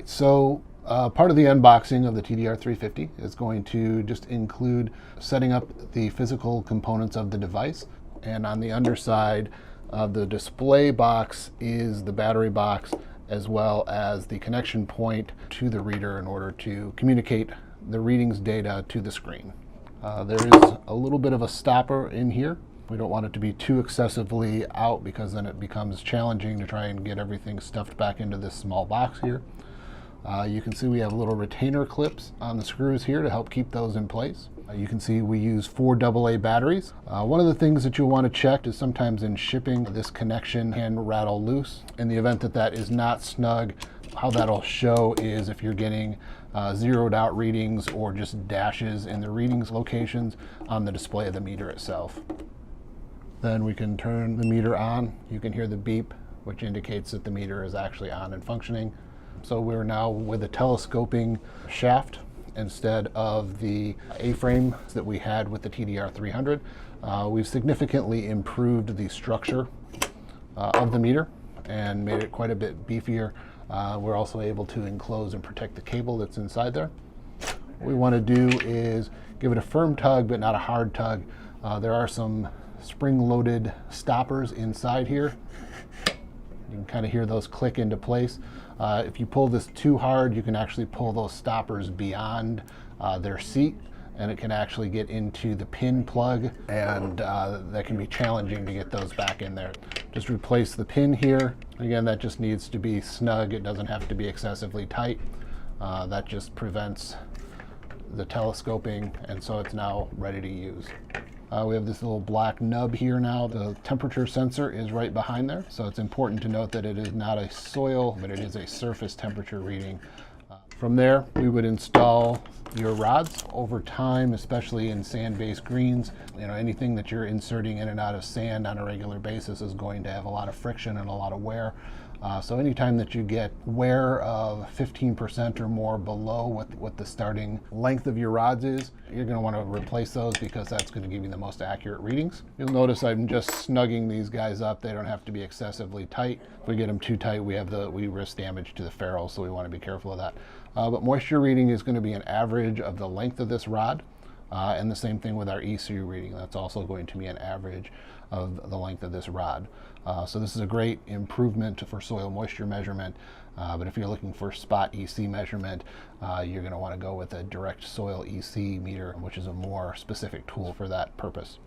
right, so part of the unboxing of the TDR350 is going to just include setting up the physical components of the device. And on the underside of the display box is the battery box, as well as the connection point to the reader in order to communicate the readings data to the screen. There is a little bit of a stopper in here. We don't want it to be too excessively out because then it becomes challenging to try and get everything stuffed back into this small box here. You can see we have little retainer clips on the screws here to help keep those in place. You can see we use 4 AA batteries. One of the things that you'll want to check is sometimes in shipping, this connection can rattle loose. In the event that that is not snug, how that'll show is if you're getting zeroed out readings or just dashes in the readings locations on the display of the meter itself. Then we can turn the meter on. You can hear the beep, which indicates that the meter is actually on and functioning. So we're now with a telescoping shaft instead of the A-frame that we had with the TDR300. We've significantly improved the structure of the meter and made it quite a bit beefier. We're also able to enclose and protect the cable that's inside there. What we want to do is give it a firm tug, but not a hard tug. There are some spring-loaded stoppers inside here. You can kind of hear those click into place. If you pull this too hard, you can actually pull those stoppers beyond their seat, and it can actually get into the pin plug, and that can be challenging to get those back in there. Just replace the pin here. Again, that just needs to be snug. It doesn't have to be excessively tight. That just prevents the telescoping, and so it's now ready to use. We have this little black nub here now. The temperature sensor is right behind there, so it's important to note that it is not a soil, but it is a surface temperature reading. From there, we would install your rods. Over time, especially in sand-based greens, anything that you're inserting in and out of sand on a regular basis is going to have a lot of friction and a lot of wear. So anytime that you get wear of 15% or more below what the starting length of your rods is, you're going to want to replace those because that's going to give you the most accurate readings. You'll notice I'm just snugging these guys up. They don't have to be excessively tight. If we get them too tight, we risk damage to the ferrules, so we want to be careful of that. But moisture reading is going to be an average of the length of this rod. And the same thing with our ECU reading. That's also going to be an average of the length of this rod. So this is a great improvement for soil moisture measurement. But if you're looking for spot EC measurement, you're going to want to go with a direct soil EC meter, which is a more specific tool for that purpose.